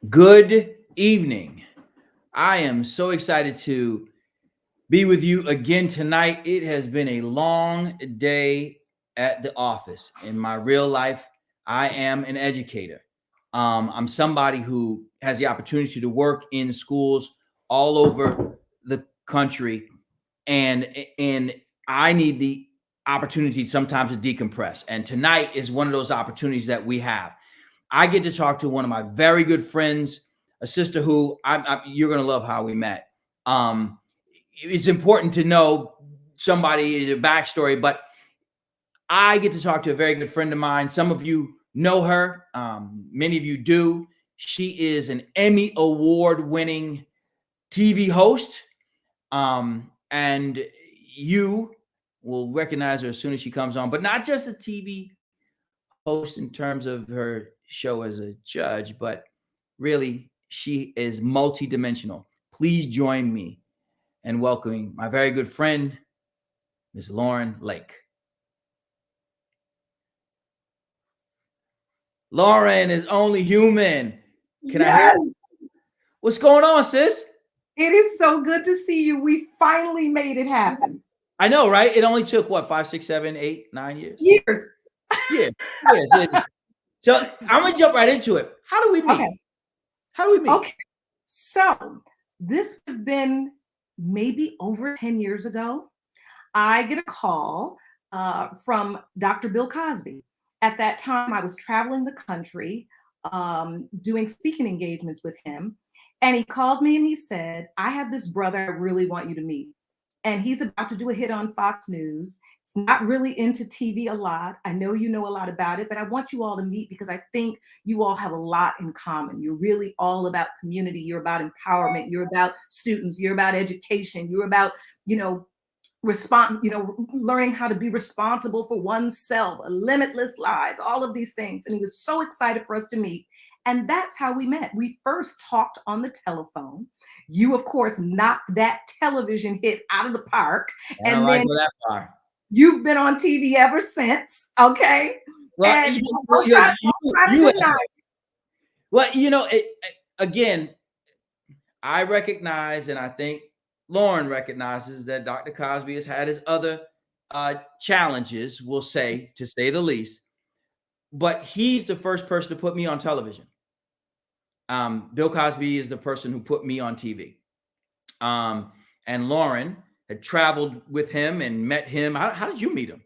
Good evening. I am so excited to be with you again tonight. It has been a long day at the office. In my real life, I am an educator. I'm somebody who has the opportunity to work in schools all over the country, and I need the opportunity sometimes to decompress. And tonight is one of those opportunities that we have. I get to talk to one of my very good friends, a sister who you're going to love how we met. Um, it's important to know somebody, a backstory, but I get to talk to a very good friend of mine. Some of you know her, many of you do. She is an Emmy Award winning TV host, and you will recognize her as soon as she comes on, but not just a TV host in terms of her show as a judge, but really she is multidimensional. Please join me in welcoming my very good friend, Miss Lauren Lake. Lauren is only human. Can I hear? Yes, What's going on, sis? it is so good to see you. We finally made it happen. I know, right? It only took what, 5, 6, 7, 8, 9 years? Years. Yeah, yes. So I'm gonna jump right into it. How do we meet? Okay. How do we meet? Okay. So this would have been maybe over 10 years ago. I get a call from Dr. Bill Cosby. At that time, I was traveling the country doing speaking engagements with him. And he called me and he said, I have this brother I really want you to meet. And he's about to do a hit on Fox News. He's not really into TV a lot. I know you know a lot about it, but I want you all to meet because I think you all have a lot in common. You're really all about community. You're about empowerment. You're about students. You're about education. You're about, you know, learning how to be responsible for oneself, limitless lives, all of these things. And he was so excited for us to meet. And that's how we met. We first talked on the telephone. You, of course, knocked that television hit out of the park. I don't And like then go that far. you've been on TV ever since. Okay. Well, And you, don't try to you, deny. well, again, I recognize, and I think Lauren recognizes that Dr. Cosby has had his other challenges, we'll say, to say the least. But he's the first person to put me on television. Bill Cosby is the person who put me on TV. And Lauren had traveled with him and met him. How did you meet him?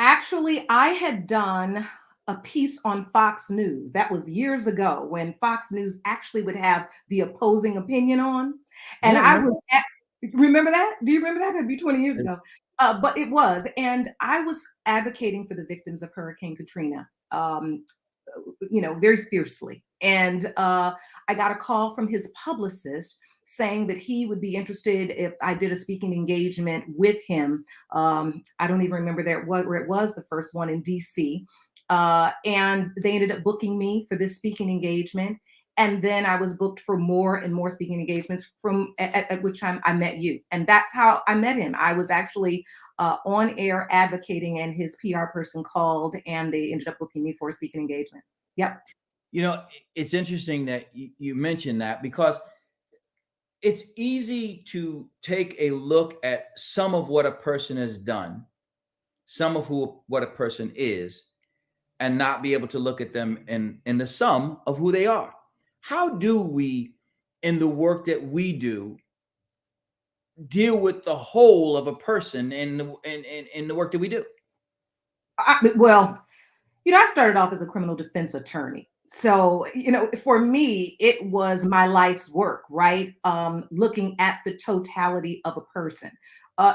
Actually, I had done a piece on Fox News. That was years ago when Fox News actually would have the opposing opinion on. And Yeah, I remember? was at, remember that? Do you remember that? That'd be 20 years ago. But it was. And I was advocating for the victims of Hurricane Katrina, very fiercely. And I got a call from his publicist saying that he would be interested if I did a speaking engagement with him. I don't even remember where it was, the first one in DC. And they ended up booking me for this speaking engagement. And then I was booked for more and more speaking engagements at which time I met you. And that's how I met him. I was actually on air advocating, and his PR person called and they ended up booking me for a speaking engagement. Yep. It's interesting that you mentioned that because it's easy to take a look at some of what a person has done, some of what a person is, and not be able to look at them in the sum of who they are. How do we, in the work that we do, deal with the whole of a person in the work that we do? Well, I started off as a criminal defense attorney. So, for me, it was my life's work, right? Looking at the totality of a person.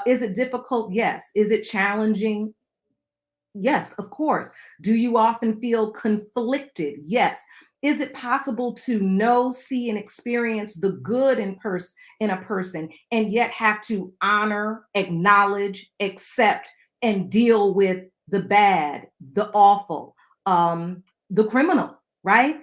Is it difficult? Yes. Is it challenging? Yes, of course. Do you often feel conflicted? Yes. Is it possible to know, see, and experience the good in a person and yet have to honor, acknowledge, accept, and deal with the bad, the awful, the criminal, right?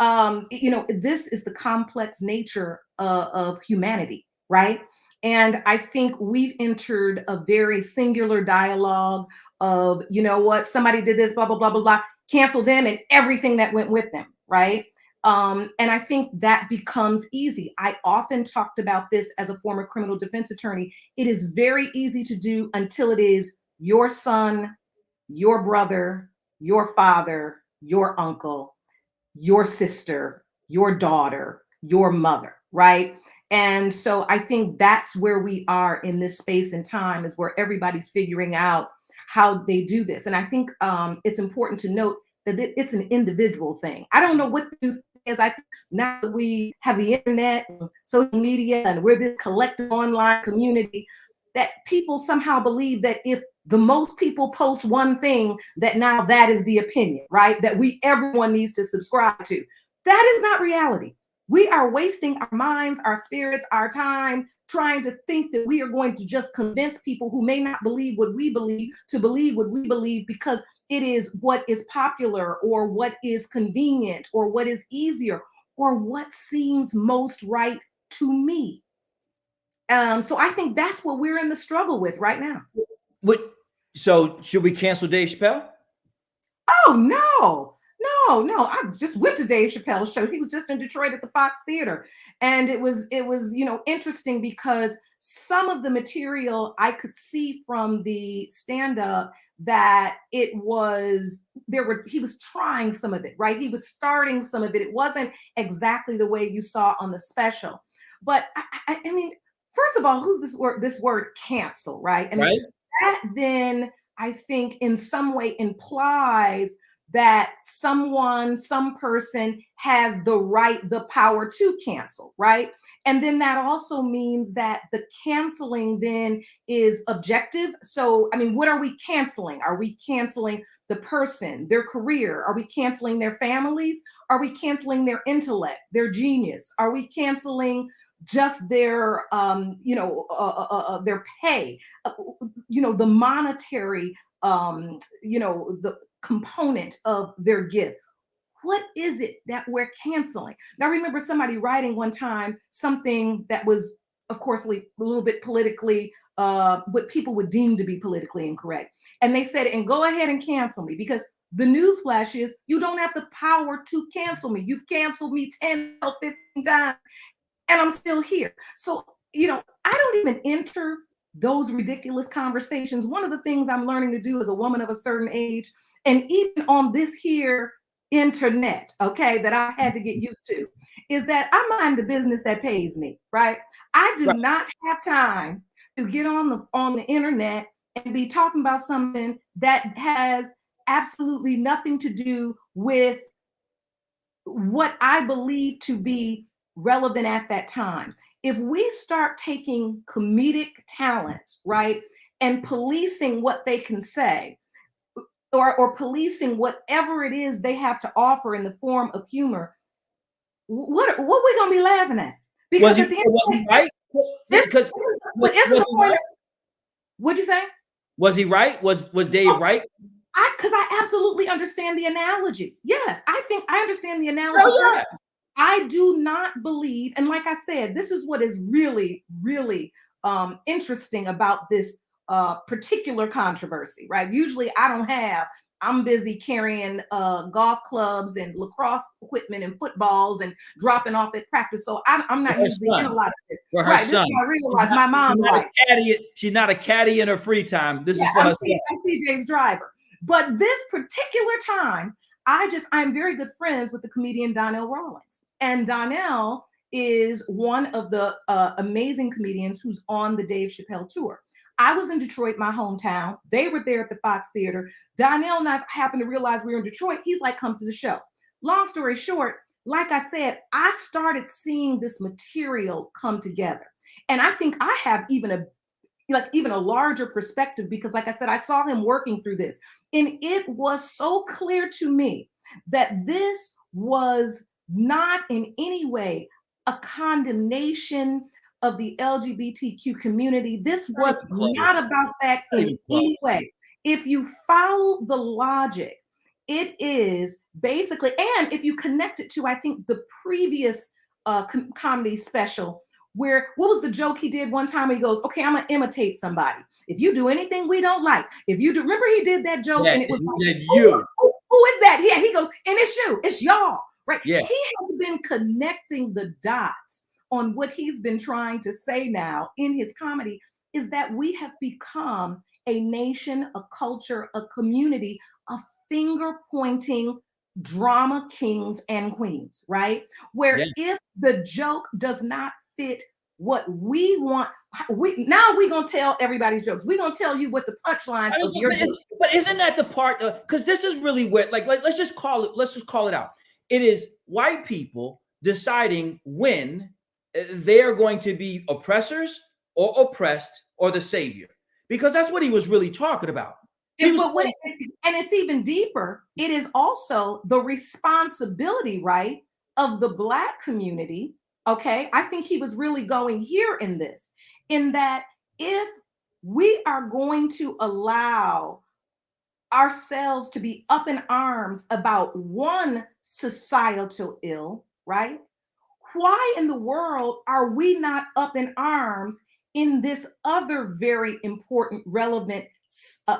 This is the complex nature of humanity, right? And I think we've entered a very singular dialogue of, you know what, somebody did this, blah, blah, blah, blah, blah, cancel them and everything that went with them, right? And I think that becomes easy. I often talked about this as a former criminal defense attorney. It is very easy to do until it is your son, your brother, your father, your uncle, your sister, your daughter, your mother, right? And so I think that's where we are in this space and time, is where everybody's figuring out how they do this. And I think it's important to note that it's an individual thing. I don't know what the is. I think now that we have the internet and social media and we're this collective online community, that people somehow believe that if the most people post one thing, that now that is the opinion, right? That everyone needs to subscribe to. That is not reality. We are wasting our minds, our spirits, our time trying to think that we are going to just convince people who may not believe what we believe to believe what we believe, because it is what is popular or what is convenient or what is easier or what seems most right to me. So I think that's what we're in the struggle with right now. So should we cancel Dave Chappelle? Oh no! I just went to Dave Chappelle's show. He was just in Detroit at the Fox Theater, and it was interesting because some of the material I could see from the stand up that it was he was trying some of it, right? He was starting some of it. It wasn't exactly the way you saw on the special, but I mean, first of all, who's this word? This word cancel, right? I mean, Right. that then I think in some way implies that some person has the power to cancel, right? And then that also means that the canceling then is objective. So, I mean, what are we canceling? Are we canceling the person, their career? Are we canceling their families? Are we canceling their intellect, their genius? Are we canceling just their their pay, the monetary, the component of their gift? What is it that we're canceling? Now, I remember somebody writing one time something that was, of course, a little bit politically, what people would deem to be politically incorrect. And they said, and go ahead and cancel me, because the news flash is you don't have the power to cancel me. You've canceled me 10 or 15 times and I'm still here. So, I don't even enter those ridiculous conversations. One of the things I'm learning to do as a woman of a certain age, and even on this here internet, okay, that I had to get used to, is that I mind the business that pays me, right? I do Right. not have time to get on the internet and be talking about something that has absolutely nothing to do with what I believe to be relevant at that time. If we start taking comedic talents, right, and policing what they can say, or policing whatever it is they have to offer in the form of humor, what we gonna be laughing at? Because at the end of Was the he day, right? this, but isn't Was the he point? right? What'd you say? Was he right? Was Dave right? Because I absolutely understand the analogy. Yes, I think I understand the analogy Oh perfectly. I do not believe, and like I said, this is what is really, really interesting about this particular controversy, right? Usually I'm busy carrying golf clubs and lacrosse equipment and footballs and dropping off at practice. So I'm For not her usually in a son. lot of this. For her Right. This is son. my real life, my mom's life. She's not a caddy in her free time. This Yeah, is for her son. I'm CJ's driver. But this particular time, I'm very good friends with the comedian Donnell Rawlings. And Donnell is one of the amazing comedians who's on the Dave Chappelle tour. I was in Detroit, my hometown. They were there at the Fox Theater. Donnell and I happened to realize we were in Detroit. He's like, come to the show. Long story short, like I said, I started seeing this material come together. And I think I have even a larger perspective, because like I said, I saw him working through this, and it was so clear to me that this was not in any way a condemnation of the LGBTQ community. This Not was even close. not about that Not in even close. any way. If you follow the logic, it is basically, and if you connect it to, I think, the previous comedy special, where what was the joke he did one time? He goes, okay, I'm gonna imitate somebody. If you do anything we don't like, if you do, remember he did that joke, Yeah, and it was like, that you. who is that? Yeah, he goes, and it's you, it's y'all. right? Yeah. He has been connecting the dots on what he's been trying to say now in his comedy is that we have become a nation, a culture, a community of finger pointing drama kings and queens, right? Where Yeah. if the joke does not fit what we want, we're gonna tell everybody's jokes. We're gonna tell you what the punchlines I of mean, your but, joke. but isn't that the part? Because this is really where, let's just call it. Let's just call it out. It is white people deciding when they are going to be oppressors or oppressed or the savior, because that's what he was really talking about. He And, was but when saying, and it's even deeper, it is also the responsibility, right, of the Black community. Okay. I think he was really going here in this, in that if we are going to allow ourselves to be up in arms about one societal ill, right? Why in the world are we not up in arms in this other very important, relevant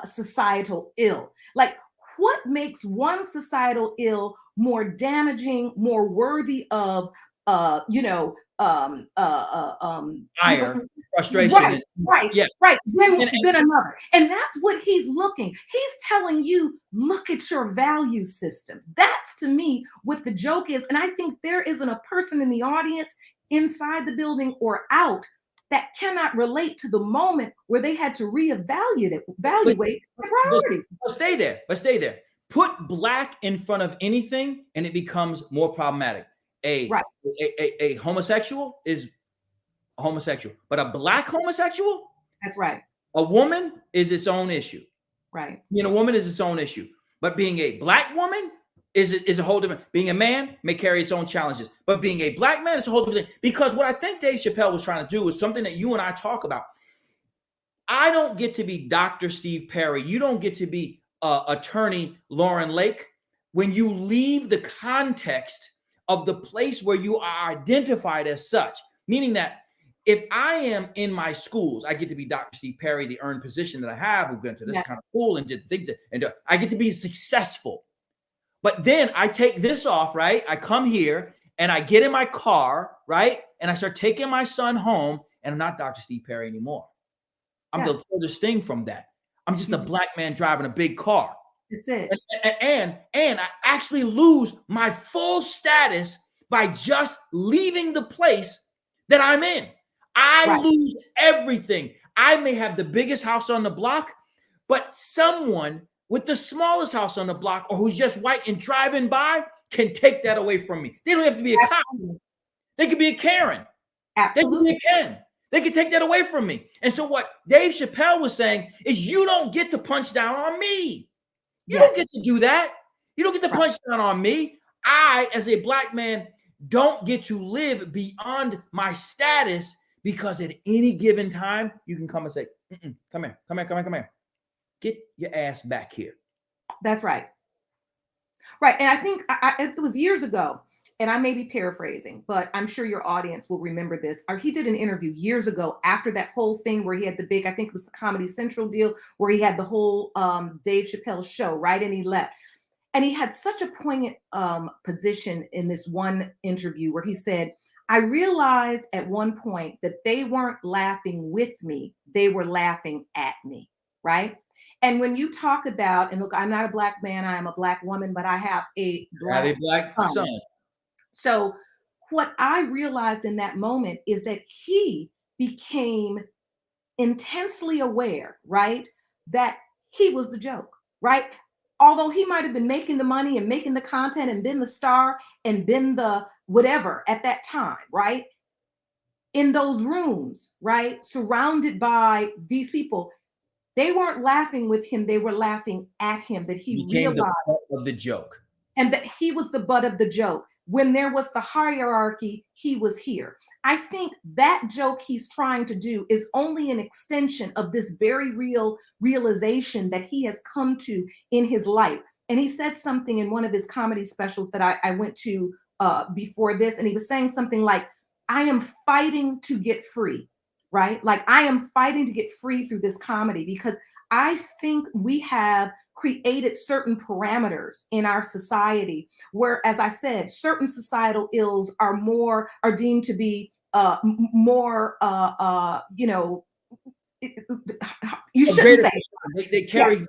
societal ill? Like, what makes one societal ill more damaging, more worthy of, ire, frustration, right, and right, yeah, right, then, and, then another. And that's what he's looking. He's telling you, look at your value system. That's to me what the joke is. And I think there isn't a person in the audience, inside the building or out, that cannot relate to the moment where they had to reevaluate but, evaluate their but, priorities. but stay there. But stay there. Put black in front of anything, and it becomes more problematic. A Right. a homosexual is a homosexual, but a black homosexual, That's right. a woman is its own issue. Right. Being a woman is its own issue. But being a black woman is a whole different. Being a man may carry its own challenges, but being a black man is a whole different thing. Because what I think Dave Chappelle was trying to do is something that you and I talk about. I don't get to be Dr. Steve Perry. You don't get to be attorney Lauren Lake when you leave the context of the place where you are identified as such. Meaning that if I am in my schools, I get to be Dr. Steve Perry, the earned position that I have, who went to this kind of Yes. school and did things, and I get to be successful. But then I take this off, right? I come here and I get in my car, right? And I start taking my son home, and I'm not Dr. Steve Perry anymore. I'm Yeah. the furthest thing from that. I'm just a You, black man driving a big car. it's it. And I actually lose my full status by just leaving the place that I'm in. I Right. lose everything. I may have the biggest house on the block, but someone with the smallest house on the block or who's just white and driving by can take that away from me. They don't have to be a cop. Absolutely. They could be a Karen. They could be Absolutely. a Ken. They could take that away from me. And so what Dave Chappelle was saying is you don't get to punch down on me. You don't Yes. get to do that. You don't get to Right. punch down on me. I, as a black man, don't get to live beyond my status because at any given time, you can come and say, come here, come here, come here, come here. Get your ass back here. That's right. Right. And I think it was years ago, and I may be paraphrasing, but I'm sure your audience will remember this. Or he did an interview years ago after that whole thing where he had the big, I think it was the Comedy Central deal, where he had the whole Dave Chappelle show, right? And he left. And he had such a poignant position in this one interview where he said, I realized at one point that they weren't laughing with me, they were laughing at me, right? And when you talk about, and look, I'm not a black man, I am a black woman, but I have a I have a black black son. son. So, what I realized in that moment is that he became intensely aware, right, that he was the joke, right? Although he might have been making the money and making the content and been the star and been the whatever at that time, right? In those rooms, right? Surrounded by these people, they weren't laughing with him, they were laughing at him, that he Became the realized butt of the joke. and that he was the butt of the joke. When there was the hierarchy, he was here. I think that joke he's trying to do is only an extension of this very real realization that he has come to in his life. And he said something in one of his comedy specials that I went to before this, and he was saying something like, I am fighting to get free, right? Like, I am fighting to get free through this comedy because I think we have created certain parameters in our society where, as I said, certain societal ills are deemed to be more, you A shouldn't greater say, concern. They yeah, carry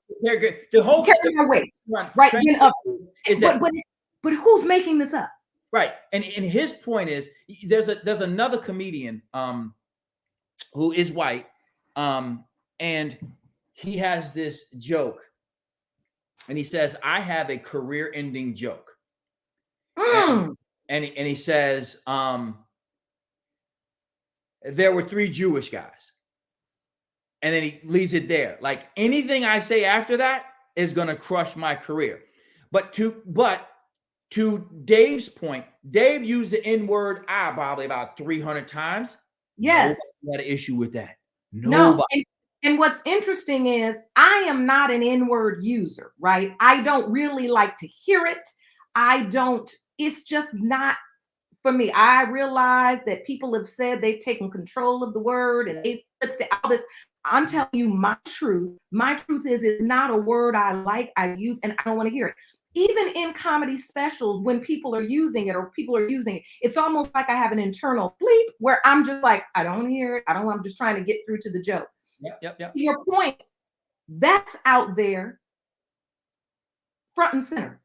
the whole carry my weight, right? trend Then others. is But that but but who's making this up? right. And his point is there's another comedian who is white, and he has this joke, and he says, "I have a career-ending joke," and Mm, and he says, "There were three Jewish guys," and then he leaves it there. Like anything I say after that is gonna crush my career. But to Dave's point, Dave used the N word probably about 300 times. Nobody yes. had an issue with that. No, Nobody. and what's interesting is I am not an N-word user, right? I don't really like to hear it. I don't, it's just not for me. I realize that people have said they've taken control of the word and they've flipped it, all this. I'm telling you my truth. My truth is it's not a word I like, I use, and I don't want to hear it. Even in comedy specials, when people are using it or people are using it, it's almost like I have an internal bleep where I'm just like, I don't hear it. I don't, I'm just trying to get through to the joke. Yep, yep, To yep. your point, that's out there front and center,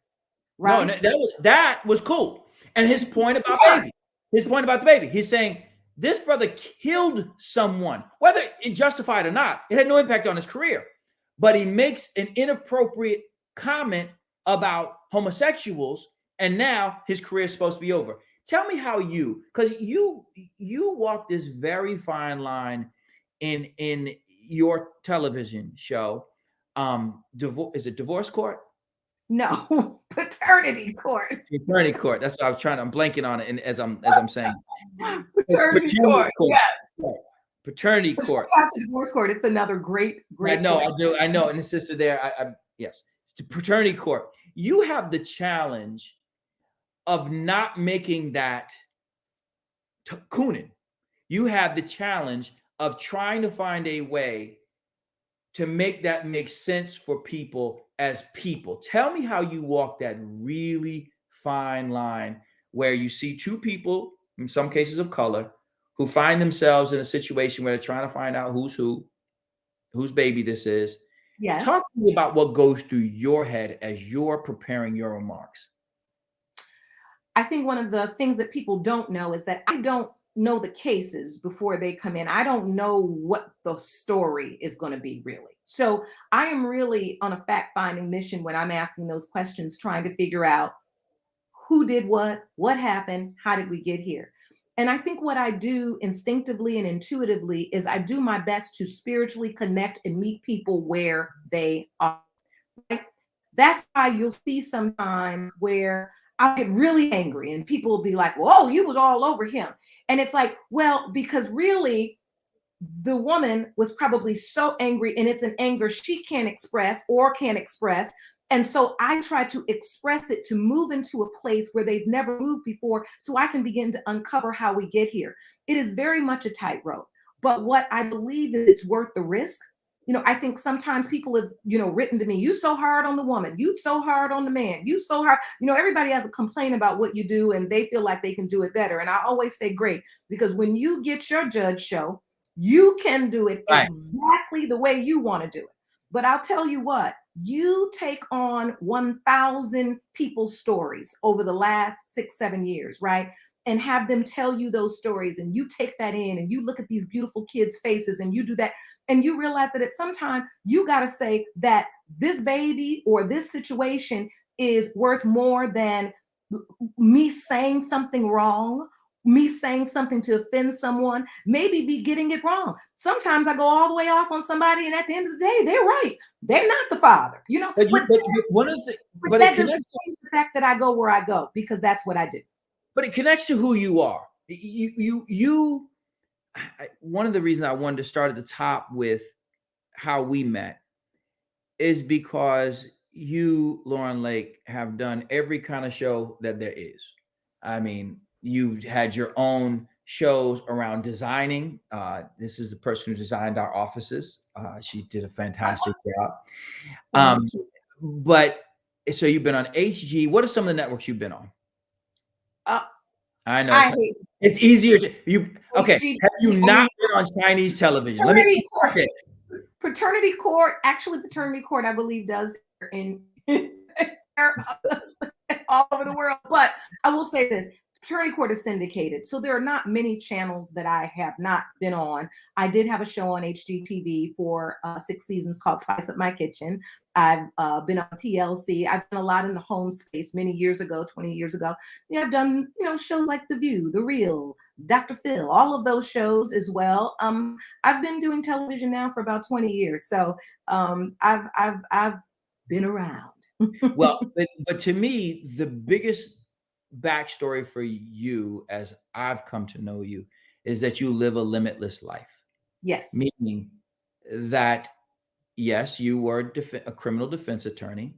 No, right? that was cool. And his point about Sure. baby, his point about the baby, he's saying this brother killed someone, whether it justified or not. It had no impact on his career, but he makes an inappropriate comment about homosexuals, and now his career is supposed to be over. Tell me how because you walk this very fine line in your television show. Is it Divorce Court? No, paternity court. Paternity court. That's what I was trying. I'm blanking on it, and as I'm saying, Paternity paternity court. court. Yes. Right. Paternity But shout court. out to divorce court. It's another great, I great know. court. I do. I know. And the sister there. Yes. It's the paternity court. You have the challenge of not making that cooning. You have the challenge of trying to find a way to make that make sense for people as people. Tell me how you walk that really fine line where you see two people, in some cases of color, who find themselves in a situation where they're trying to find out who's who, whose baby this is. Talk Yes. to me about what goes through your head as you're preparing your remarks. I think one of the things that people don't know is that I don't know the cases before they come in. I don't know what the story is going to be really. So I am really on a fact finding mission when I'm asking those questions, trying to figure out who did what happened, how did we get here? And I think what I do instinctively and intuitively is I do my best to spiritually connect and meet people where they are. Right? That's why you'll see sometimes where I get really angry and people will be like, "Whoa, you was all over him." And it's like, well, because really the woman was probably so angry and it's an anger she can't express or can't express. And so I try to express it to move into a place where they've never moved before so I can begin to uncover how we get here. It is very much a tightrope. But what I believe is it's worth the risk. I think sometimes people have, written to me, you so hard on the woman, you so hard on the man, you so hard. Everybody has a complaint about what you do and they feel like they can do it better. And I always say, great, because when you get your judge show, you can do it Right. exactly the way you want to do it. But I'll tell you what, you take on 1,000 people's stories over the last 6, 7 years, right? And have them tell you those stories. And you take that in and you look at these beautiful kids' faces and you do that. And you realize that at some time you got to say that this baby or this situation is worth more than me saying something wrong, me saying something to offend someone, maybe be getting it wrong. Sometimes I go all the way off on somebody, and at the end of the day, they're right. They're not the father, But one of the but but it that doesn't connects change the fact that I go where I go because that's what I do. but it connects to who you are. One of the reasons I wanted to start at the top with how we met is because you, Lauren Lake, have done every kind of show that there is. I mean, you've had your own shows around designing. This is the person who designed our offices. She did a fantastic job. Thank Um, you. But so you've been on HG. What are some of the networks you've been on? Uh, I know I hate it's easier to you. Okay, have you HGTV not only been on Chinese television? Let me paternity court. start there. Paternity court, actually, paternity court, I believe, does in all over the world. But I will say this: paternity court is syndicated, so there are not many channels that I have not been on. I did have a show on HGTV for 6 seasons called Spice Up My Kitchen. I've been on TLC. I've done a lot in the home space many years ago, 20 years ago. Yeah, I've done shows like The View, The Real, Dr. Phil, all of those shows as well. I've been doing television now for about 20 years, so I've been around. Well, but to me, the biggest backstory for you, as I've come to know you, is that you live a limitless life. Yes. Meaning that yes, you were a criminal defense attorney,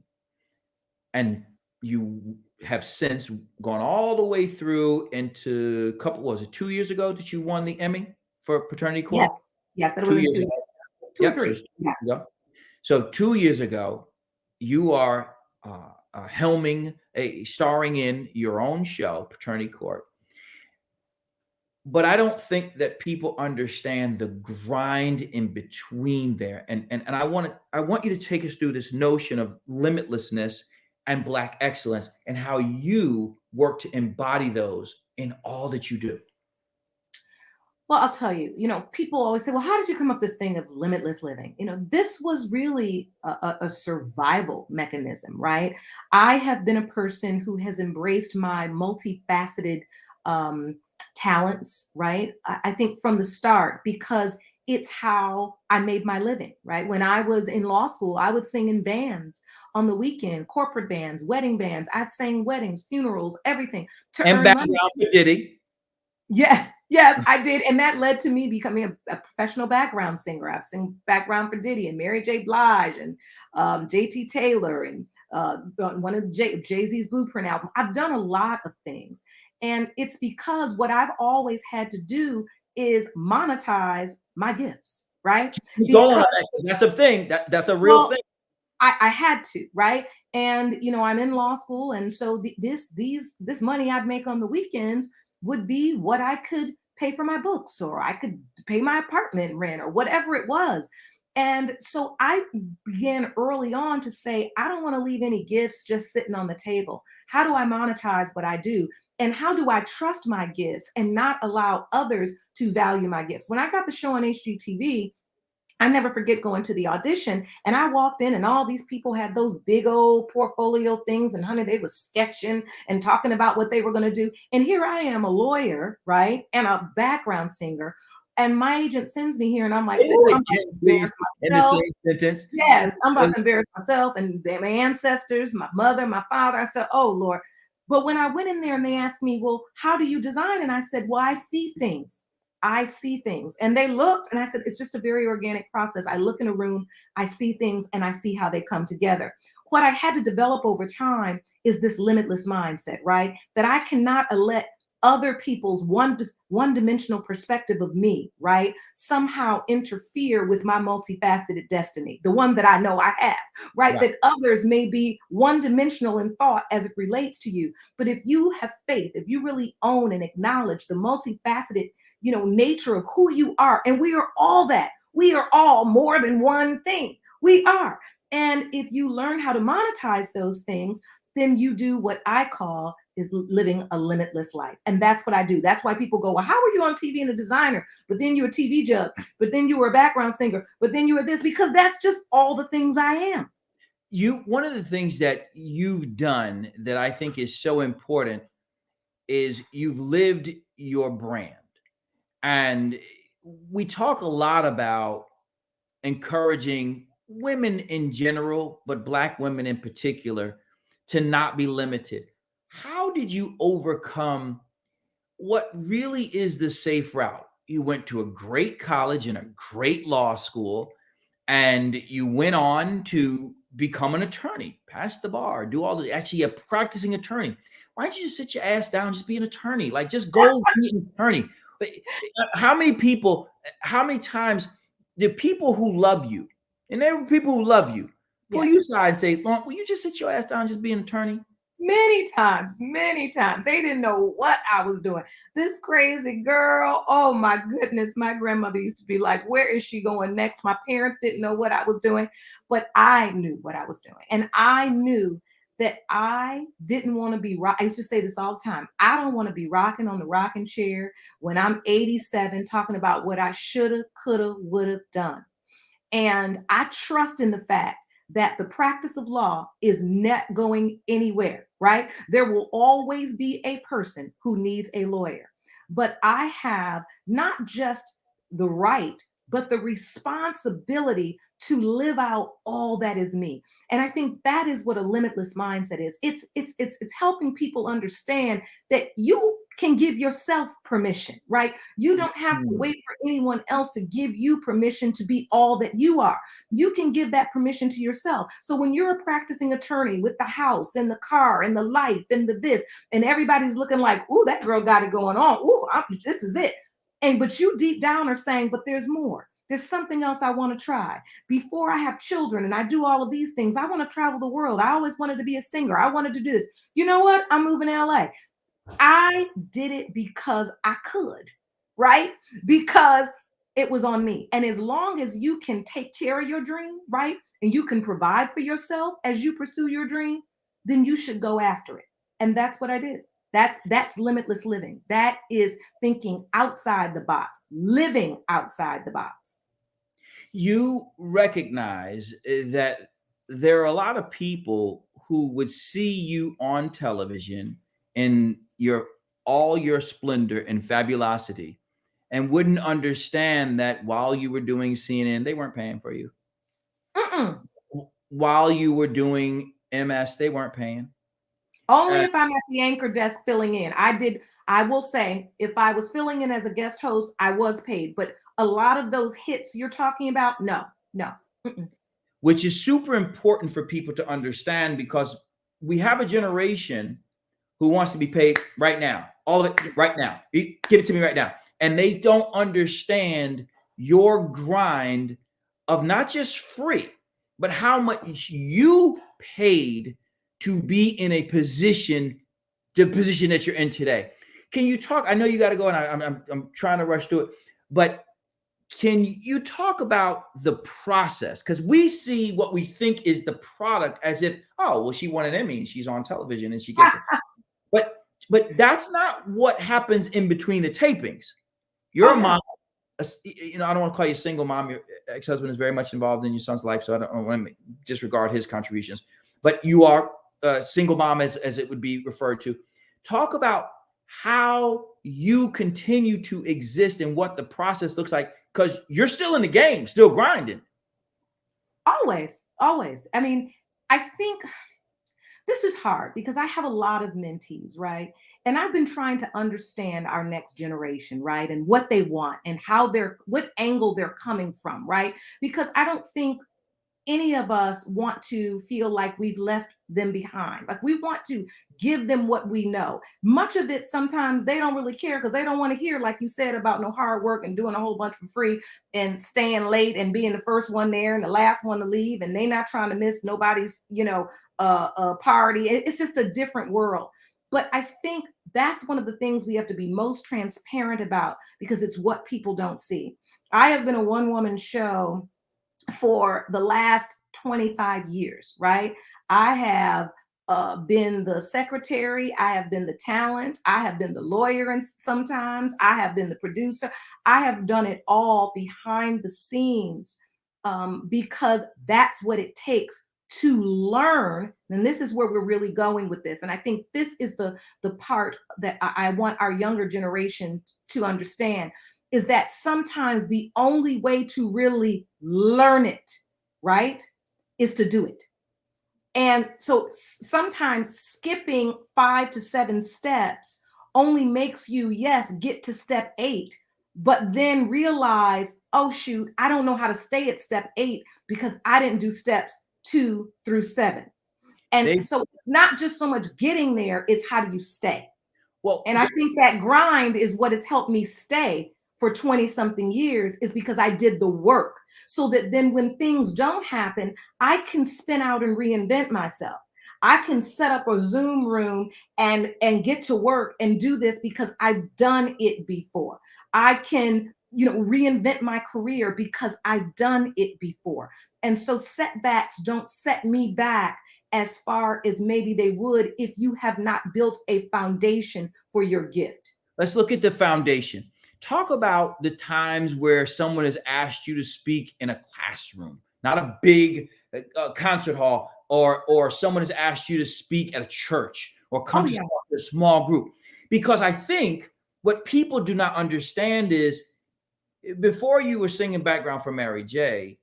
and you have since gone all the way through into a couple. Was it 2 years ago that you won the Emmy for paternity court? Yes. Yes, that would Two have been years 2 years. ago. 2 or Yep. So 3. it's 2 Yeah. years ago. So 2 years ago, you are helming starring in your own show, Paternity Court. But I don't think that people understand the grind in between there. And I want you to take us through this notion of limitlessness and Black excellence and how you work to embody those in all that you do. Well, I'll tell you, people always say, well, how did you come up with this thing of limitless living? This was really a survival mechanism, right? I have been a person who has embraced my multifaceted um, talents, right? I think from the start, because it's how I made my living, right? When I was in law school, I would sing in bands on the weekend, corporate bands, wedding bands. I sang weddings, funerals, everything to And earn money. background for Diddy. Yeah, yes, I did. And that led to me becoming a professional background singer. I've sing background for Diddy and Mary J. Blige and JT Taylor and one of Jay Z's Blueprint album. I've done a lot of things. And it's because what I've always had to do is monetize my gifts, right? Keep going on Because, that. That's a thing. That's a real well, thing. I had to, right? And I'm in law school, and so this money I'd make on the weekends would be what I could pay for my books, or I could pay my apartment rent, or whatever it was. And so I began early on to say, I don't want to leave any gifts just sitting on the table. How do I monetize what I do? And how do I trust my gifts and not allow others to value my gifts? When I got the show on HGTV, I never forget going to the audition, and I walked in and all these people had those big old portfolio things, and honey, they were sketching and talking about what they were going to do. And here I am, a lawyer, right? And a background singer. And my agent sends me here and I'm like, Say oh, that I'm about again, to embarrass please, in the myself. same sentence. Yes, I'm about to embarrass myself and my ancestors, my mother, my father. I said, oh Lord. But when I went in there and they asked me, well, how do you design? And I said, well, I see things. I see things. And they looked and I said, it's just a very organic process. I look in a room, I see things, and I see how they come together. What I had to develop over time is this limitless mindset, right? That I cannot let other people's one dimensional perspective of me, right, somehow interfere with my multifaceted destiny, the one that I know I have, right? Right. That others may be one dimensional in thought as it relates to you. But if you have faith, if you really own and acknowledge the multifaceted, nature of who you are, and we are all that, we are all more than one thing. We are. And if you learn how to monetize those things, then you do what I call is living a limitless life. And that's what I do. That's why people go, well, how were you on TV and a designer? But then you're a TV judge, but then you were a background singer, but then you were this, because that's just all the things I am. One of the things that you've done that I think is so important is you've lived your brand. And we talk a lot about encouraging women in general, but Black women in particular, to not be limited. How did you overcome what really is the safe route? You went to a great college and a great law school, and you went on to become an attorney, pass the bar, do all the actually a practicing attorney. Why don't you just sit your ass down, and just be an attorney? Like, just go be an attorney. But how many people, how many times the people who love you, and there are people who love you, pull you aside and say, Lauren, will you just sit your ass down and just be an attorney? Many times, many times. They didn't know what I was doing. This crazy girl, oh my goodness. My grandmother used to be like, where is she going next? My parents didn't know what I was doing, but I knew what I was doing. And I knew that I didn't want to be rock. I used to say this all the time. I don't want to be rocking on the rocking chair when I'm 87, talking about what I shoulda, coulda, woulda done. And I trust in the fact that the practice of law is not going anywhere, right? There will always be a person who needs a lawyer. But I have not just the right, but the responsibility to live out all that is me. And I think that is what a limitless mindset is. It's helping people understand that you can give yourself permission, right? You don't have to Mm. wait for anyone else to give you permission to be all that you are. You can give that permission to yourself. So when you're a practicing attorney with the house and the car and the life and the this, and everybody's looking like, "Ooh, that girl got it going on. Ooh, this is it." And but you deep down are saying, "But there's more. There's something else I want to try. Before I have children and I do all of these things, I want to travel the world. I always wanted to be a singer. I wanted to do this. You know what? I'm moving to LA. I did it because I could, right? Because it was on me. And as long as you can take care of your dream, right? And you can provide for yourself as you pursue your dream, then you should go after it. And that's what I did. That's limitless living. That is thinking outside the box, living outside the box. You recognize that there are a lot of people who would see you on television in your all your splendor and fabulosity and wouldn't understand that while you were doing CNN, they weren't paying for you. Mm-mm. While you were doing MS, they weren't paying. Only Uh, if I'm at the anchor desk filling in. I will say, if I was filling in as a guest host, I was paid. But a lot of those hits you're talking about, no, no. Mm-mm. which is super important for people to understand because we have a generation who wants to be paid right now, all of it right now. Give it to me right now. And they don't understand your grind of not just free, but how much you paid to be in a position, the position that you're in today. Can you talk? I know you got to go, and I'm trying to rush through it, but can you talk about the process? Because we see what we think is the product as if, oh, well, she won an Emmy and she's on television and she gets it. But that's not what happens in between the tapings. Your Oh no. mom, I don't want to call you a single mom. Your ex-husband is very much involved in your son's life, so I don't want to disregard his contributions. But you are a single mom, as it would be referred to. Talk about how you continue to exist and what the process looks like, because you're still in the game, still grinding. Always, always. I mean, I think this is hard because I have a lot of mentees, right? And I've been trying to understand our next generation, right? And what they want and what angle they're coming from, right? Because I don't think any of us want to feel like we've left them behind. Like we want to give them what we know. Much of it, sometimes they don't really care because they don't want to hear, like you said, about no hard work and doing a whole bunch for free and staying late and being the first one there and the last one to leave. And they not trying to miss nobody's, party. It's just a different world. But I think that's one of the things we have to be most transparent about because it's what people don't see. I have been a one woman show for the last 25 years, right? I have been the secretary, I have been the talent, I have been the lawyer, and sometimes I have been the producer. I have done it all behind the scenes because that's what it takes to learn. And this is where we're really going with this. And I think this is the part that I want our younger generation to understand is that sometimes the only way to really learn it, right, is to do it. And so sometimes skipping 5 to 7 steps only makes you, yes, get to step 8, but then realize, oh, shoot, I don't know how to stay at step 8 because I didn't do steps 2 through 7. And They so not just so much getting there, it's how do you stay? well, And I think that grind is what has helped me stay for 20 something years is because I did the work, so that then when things don't happen, I can spin out and reinvent myself. I can set up a Zoom room and get to work and do this because I've done it before. I can, reinvent my career because I've done it before. And so setbacks don't set me back as far as maybe they would if you have not built a foundation for your gift. Let's look at the foundation. Talk about the times where someone has asked you to speak in a classroom, not a big concert hall, or someone has asked you to speak at a church or come Oh, to yeah. a small group. Because I think what people do not understand is, before you were singing background for Mary J,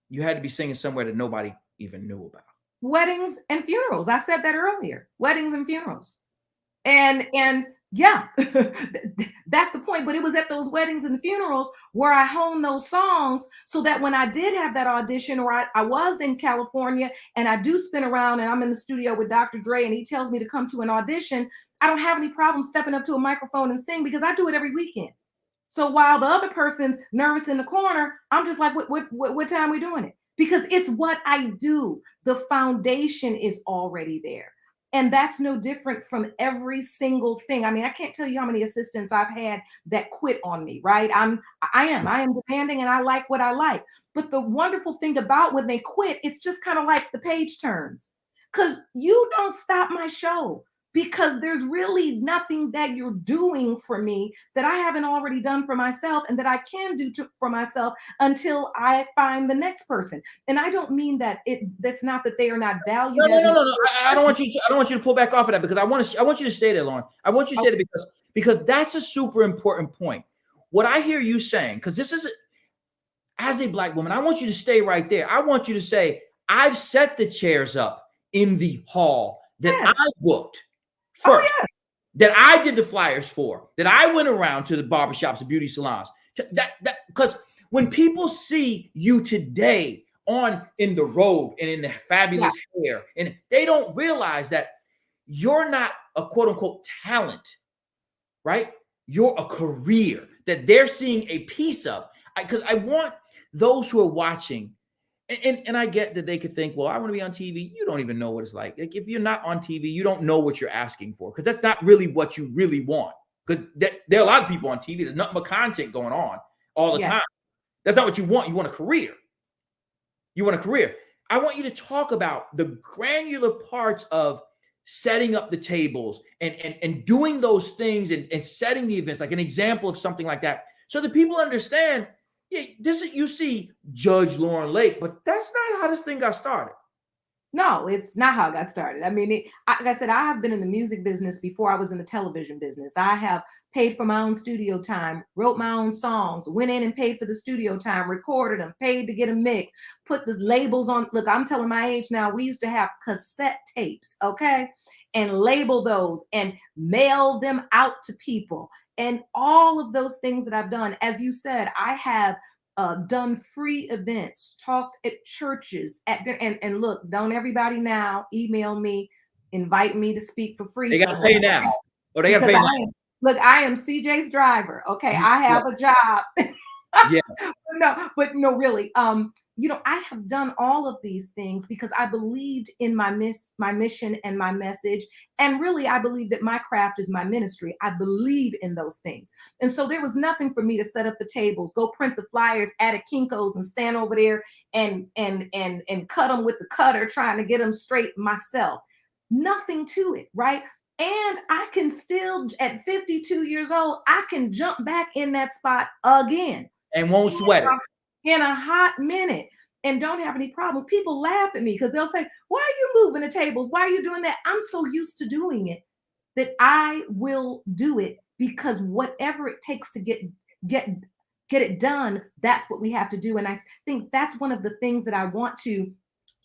you had to be singing somewhere that nobody even knew about. Weddings and funerals. I said that earlier. Weddings and funerals. And yeah, that's the point. But it was at those weddings and funerals where I honed those songs, so that when I did have that audition, or I was in California and I do spin around and I'm in the studio with Dr. Dre and he tells me to come to an audition, I don't have any problem stepping up to a microphone and sing, because I do it every weekend. So while the other person's nervous in the corner, I'm just like, what time we doing it? Because it's what I do. The foundation is already there. And that's no different from every single thing. I mean, I can't tell you how many assistants I've had that quit on me, right? I am demanding and I like what I like. But the wonderful thing about when they quit, it's just kind of like the page turns. Because you don't stop my show, because there's really nothing that you're doing for me that I haven't already done for myself and that I can do for myself until I find the next person. And I don't mean that that's not that they are not No, valued no, as no, an no, no. I don't want you. I don't want you to pull back off of that, because I want you to stay there, Lauren. I want you to stay there because that's a super important point. What I hear you saying, because this is, as a Black woman, I want you to stay right there. I want you to say, I've set the chairs up in the hall that I yes. booked Oh first, yes. that I did the flyers for, that I went around to the barbershops and beauty salons. That because when people see you today on in the robe and in the Yeah. fabulous hair, and they don't realize that you're not a quote unquote talent, right? You're a career that they're seeing a piece of. Because I want those who are watching, and I get that they could think, well, I want to be on TV. You don't even know what it's like. Like, if you're not on TV, you don't know what you're asking for, because that's not really what you really want. Because there are a lot of people on TV. There's nothing but content going on all the Yeah. time. That's not what you want. You want a career. You want a career. I want you to talk about the granular parts of setting up the tables and doing those things, and setting the events, like an example of something like that, so that people understand. Yeah, this is, you see Judge Lauren Lake, but that's not how this thing got started. No, it's not how I got started. I mean, like I said, I have been in the music business before I was in the television business. I have paid for my own studio time, wrote my own songs, went in and paid for the studio time, recorded them, paid to get them mixed, put the labels on. Look, I'm telling my age now. We used to have cassette tapes, okay, and label those and mail them out to people, and all of those things that I've done. As you said, I have done free events, talked at churches, and look, don't everybody now email me, invite me to speak for free They got to somewhere, pay now. Or they got to because pay now. I am CJ's driver. Okay, I Yeah. have a job. Yeah. But no, really. I have done all of these things because I believed in my mission and my message. And really, I believe that my craft is my ministry. I believe in those things. And so there was nothing for me to set up the tables, go print the flyers at a Kinko's and stand over there and cut them with the cutter, trying to get them straight myself. Nothing to it, right? And I can still, at 52 years old, I can jump back in that spot again And won't sweat it. in a hot minute and don't have any problems. People laugh at me because they'll say, why are you moving the tables? Why are you doing that? I'm so used to doing it that I will do it, because whatever it takes to get get it done, that's what we have to do. And I think that's one of the things that I want to,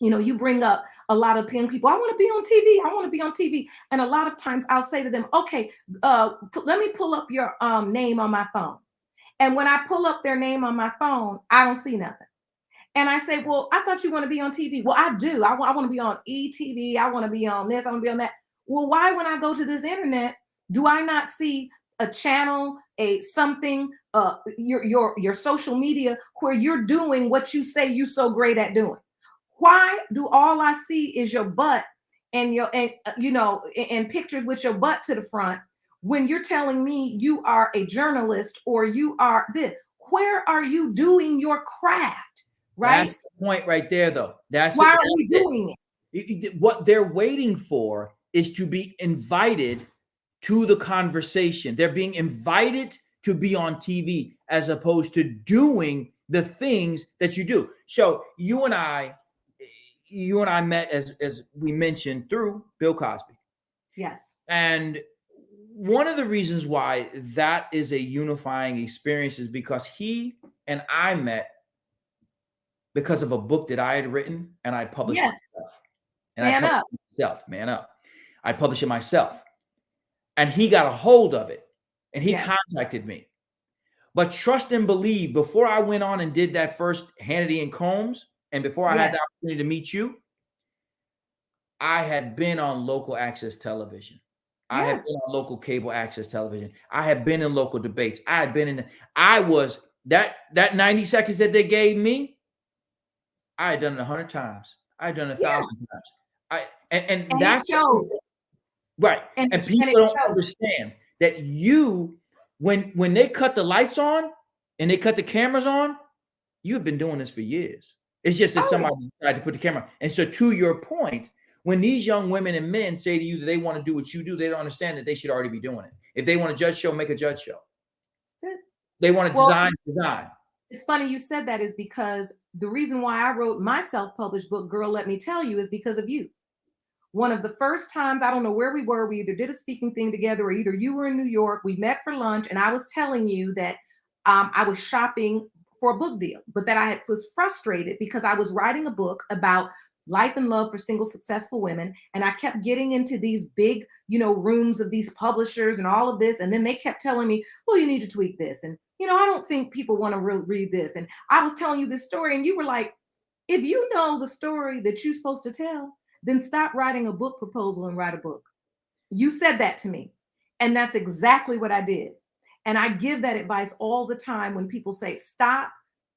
you bring up a lot of young people. I want to be on TV. I want to be on TV. And a lot of times I'll say to them, okay, let me pull up your name on my phone. And when I pull up their name on my phone, I don't see nothing. And I say, well, I thought you want to be on TV. Well, I do. I want to be on ETV. I want to be on this. I want to be on that. Well, why, when I go to this internet, do I not see a channel, a something, your social media where you're doing what you say you so great at doing? Why do all I see is your butt and your and and pictures with your butt to the front when you're telling me you are a journalist or you are this? Where are you doing your craft? Right? That's the point right there, though. That's Why it. are we That's doing it? what they're waiting for is to be invited to the conversation. They're being invited to be on TV as opposed to doing the things that you do. So you and I met as we mentioned through Bill Cosby. Yes. And one of the reasons why that is a unifying experience is because he and I met because of a book that I had written and I published Yes. myself. And I Man published up. it myself, man up. I published it myself. And he got a hold of it and he Yes. contacted me. But trust and believe, before I went on and did that first Hannity and Combs, and before I had Yes. the opportunity to meet you, I had been on local access television. I had been Yes. on local cable access television. I had been in local debates. I had been in, I was that 90 seconds that they gave me, I had done it 100 times. I had done it a Yeah. thousand times. And And it that's showed. right. And And and people it don't showed. understand that when they cut the lights on and they cut the cameras on, you've been doing this for years. It's just that Oh yeah. somebody decided to put the camera on. And so to your point, when these young women and men say to you that they want to do what you do, they don't understand that they should already be doing it. If they want a judge show, make a judge show. That's it. They want to Well, design. it's funny you said that is because the reason why I wrote my self-published book, Girl, Let Me Tell You, is because of you. One of the first times, I don't know where we were, we either did a speaking thing together or either you were in New York, we met for lunch, and I was telling you that I was shopping for a book deal, but that was frustrated because I was writing a book about life and love for single successful women. And I kept getting into these big, rooms of these publishers and all of this. And then they kept telling me, well, you need to tweak this. And, I don't think people want to really read this. And I was telling you this story, and you were like, if you know the story that you're supposed to tell, then stop writing a book proposal and write a book. You said that to me. And that's exactly what I did. And I give that advice all the time when people say, stop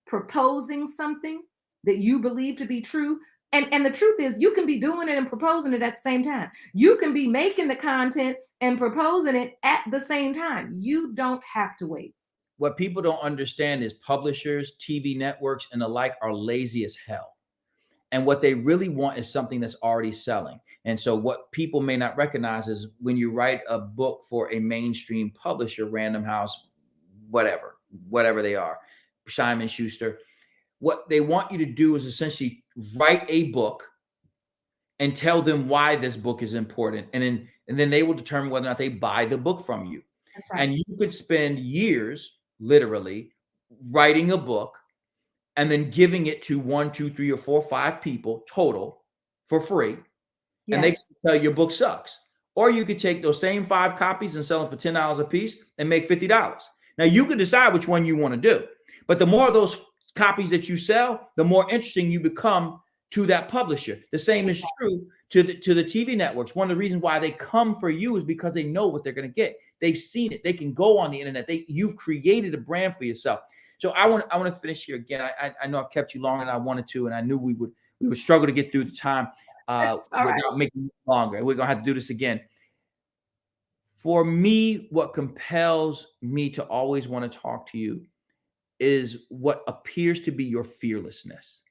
proposing something that you believe to be true. And the truth is, you can be doing it and proposing it at the same time. You can be making the content and proposing it at the same time. You don't have to wait. What people don't understand is publishers, TV networks, and the like are lazy as hell. And what they really want is something that's already selling. And so, what people may not recognize is when you write a book for a mainstream publisher, Random House, whatever they are, Simon Schuster, what they want you to do is essentially write a book and tell them why this book is important, and then they will determine whether or not they buy the book from you. That's right. And you could spend years, literally, writing a book and then giving it to one, two, three, or four, five people total for free, and they can Yes. tell your book sucks. Or you could take those same 5 copies and sell them for $10 a piece and make $50. Now you can decide which one you want to do, but the more of those copies that you sell, the more interesting you become to that publisher. The same is true to the TV networks. One of the reasons why they come for you is because they know what they're going to get. They've seen it. They can go on the internet. You've created a brand for yourself. So I want to finish here again. I know I've kept you longer than I wanted to, and I knew we would struggle to get through the time That's all right. without making it longer. We're gonna have to do this again. For me, what compels me to always want to talk to you is what appears to be your fearlessness.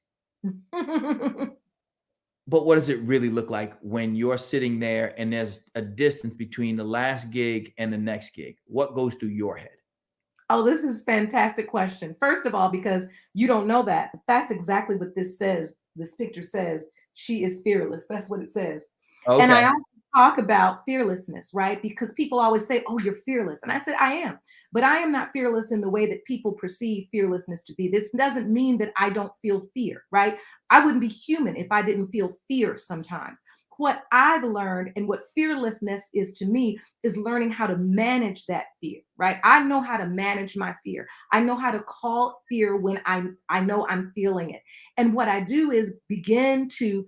But what does it really look like when you're sitting there and there's a distance between the last gig and the next gig? What goes through your head? Oh, this is a fantastic question. First of all, because you don't know that, but that's exactly what this says. This picture says she is fearless. That's what it says. And I Okay. always talk about fearlessness, right? Because people always say, oh, you're fearless. And I said, I am. But I am not fearless in the way that people perceive fearlessness to be. This doesn't mean that I don't feel fear, right? I wouldn't be human if I didn't feel fear sometimes. What I've learned and what fearlessness is to me is learning how to manage that fear, right? I know how to manage my fear. I know how to call fear when I know I'm feeling it. And what I do is begin to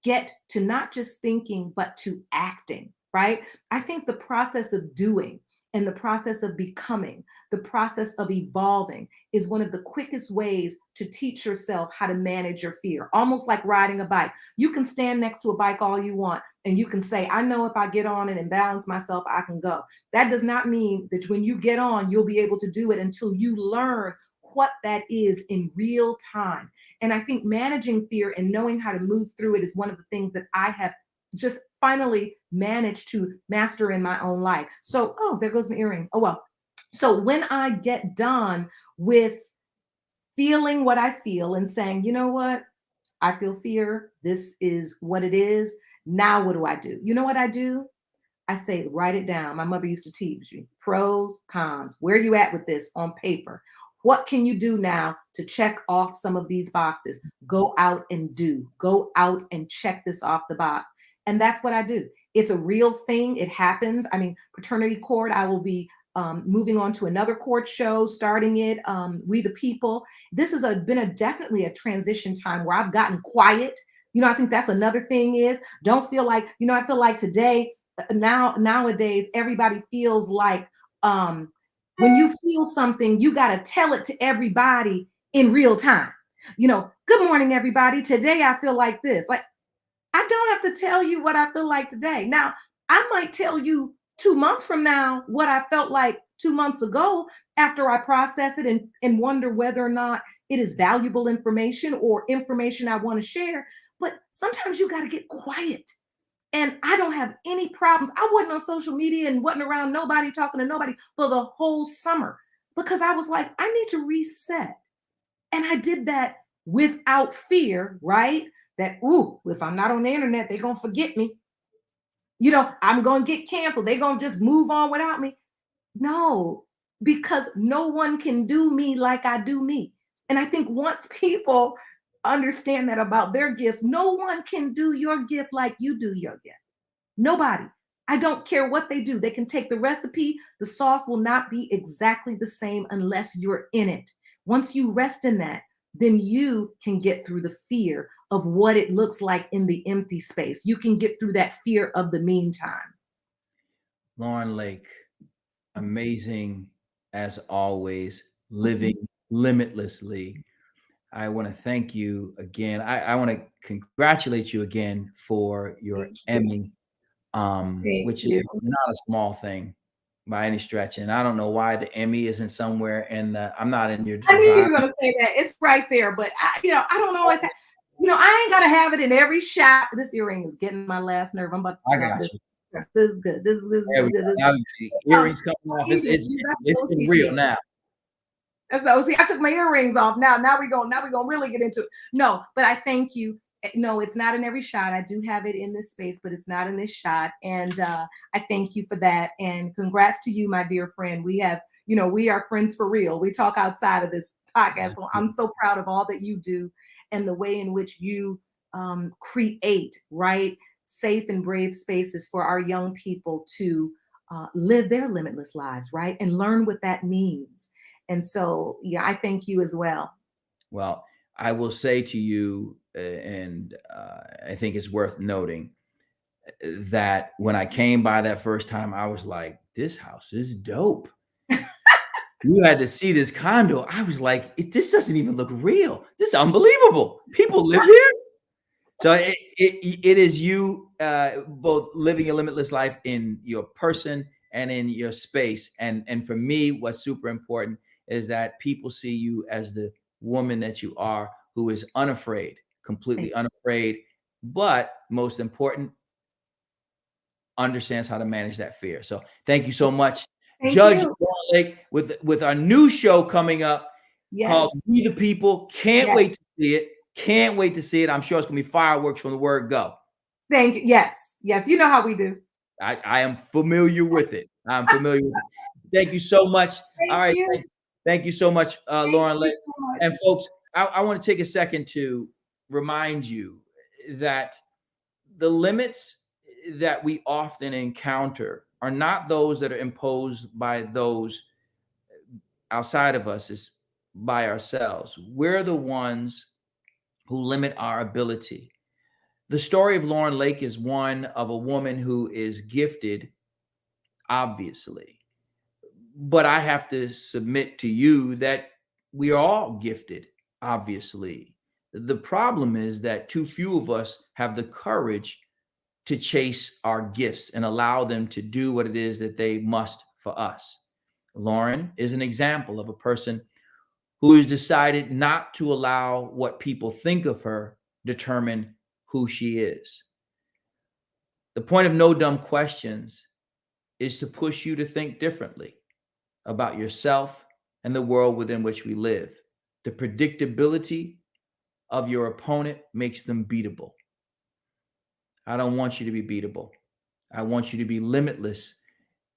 get to not just thinking, but to acting, right? I think the process of doing And the process of becoming, the process of evolving is one of the quickest ways to teach yourself how to manage your fear, almost like riding a bike. You can stand next to a bike all you want, and you can say, I know if I get on it and balance myself, I can go. That does not mean that when you get on, you'll be able to do it until you learn what that is in real time. And I think managing fear and knowing how to move through it is one of the things that I have just finally managed to master in my own life. So, oh, there goes an earring. Oh, well. So when I get done with feeling what I feel and saying, you know what? I feel fear. This is what it is. Now, what do I do? You know what I do? I say, write it down. My mother used to teach you pros, cons. Where are you at with this on paper? What can you do now to check off some of these boxes? Go out and do. Go out and check this off the box. And that's what I do. It's a real thing. It happens. I mean, paternity court, I will be moving on to another court show, starting it, We the People. This has been definitely a transition time where I've gotten quiet. I think that's another thing is don't feel like, I feel like today nowadays everybody feels like when you feel something you got to tell it to everybody in real time. Good morning everybody, today I feel like this. Like, I don't have to tell you what I feel like today. Now I might tell you 2 months from now what I felt like 2 months ago after I process it and wonder whether or not it is valuable information or information I want to share. But sometimes you got to get quiet, and I don't have any problems. I wasn't on social media and wasn't around nobody, talking to nobody for the whole summer because I was like, I need to reset. And I did that without fear, right? That, ooh, if I'm not on the internet, they're going to forget me. I'm going to get canceled. They're going to just move on without me. No, because no one can do me like I do me. And I think once people understand that about their gifts, no one can do your gift like you do your gift. Nobody. I don't care what they do. They can take the recipe. The sauce will not be exactly the same unless you're in it. Once you rest in that, then you can get through the fear of what it looks like in the empty space. You can get through that fear of the meantime. Lauren Lake, amazing as always, Mhm. living limitlessly. I want to thank you again. I want to congratulate you again for your Thank you. Emmy, Thank which is you. not a small thing by any stretch. And I don't know why the Emmy isn't somewhere in the. I'm not in your I knew you design. were gonna say that. It's right there, but I don't always have. I ain't gotta have it in every shot. This earring is getting my last nerve. I'm about to I take off got this. you. This is good. This There is we good. go. This is Now good. the Um, earrings coming off. you do. That's It's the getting real OCD. now. That's the OCD. I took my earrings off. Now we gonna really get into it. No, but I thank you. No, it's not in every shot. I do have it in this space, but it's not in this shot. And I thank you for that. And congrats to you, my dear friend. We are friends for real. We talk outside of this podcast. So I'm so proud of all that you do and the way in which you create, right? Safe and brave spaces for our young people to live their limitless lives, right? And learn what that means. And so, yeah, I thank you as well. Well, I will say to you, and I think it's worth noting that when I came by that first time, I was like, this house is dope. You had to see this condo. I was like, this doesn't even look real. This is unbelievable. People live here. So it is you both living a limitless life in your person and in your space. And for me, what's super important is that people see you as the woman that you are, who is unafraid, completely Thank, unafraid, but most important, understands how to manage that fear. So thank you so much, thank Judge you. Lauren Lake, with our new show coming up called Yes. We the People. Can't wait Yes. to see it. Can't wait to see it. I'm sure it's gonna be fireworks from the word go. Thank you. Yes. Yes. You know how we do. I am familiar with it. I'm familiar with it. Thank you so much. All Thank right. you. Thank you so much, Thank Lauren you Lake. so much. And folks, I want to take a second to remind you that the limits that we often encounter are not those that are imposed by those outside of us, is by ourselves. We're the ones who limit our ability. The story of Lauren Lake is one of a woman who is gifted, obviously, But I have to submit to you that we are all gifted, obviously. The problem is that too few of us have the courage to chase our gifts and allow them to do what it is that they must for us. Lauren is an example of a person who has decided not to allow what people think of her determine who she is. The point of no dumb questions is to push you to think differently about yourself and the world within which we live. The predictability of your opponent makes them beatable. I don't want you to be beatable. I want you to be limitless,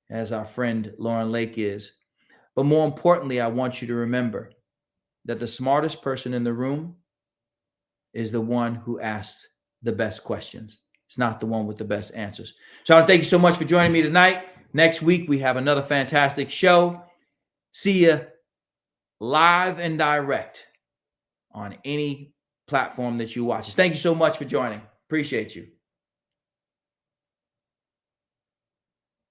as our friend Lauren Lake is. But more importantly, I want you to remember that the smartest person in the room is the one who asks the best questions. It's not the one with the best answers. So I want to thank you so much for joining me tonight. Next week, we have another fantastic show. See you live and direct on any platform that you watch. Thank you so much for joining. Appreciate you.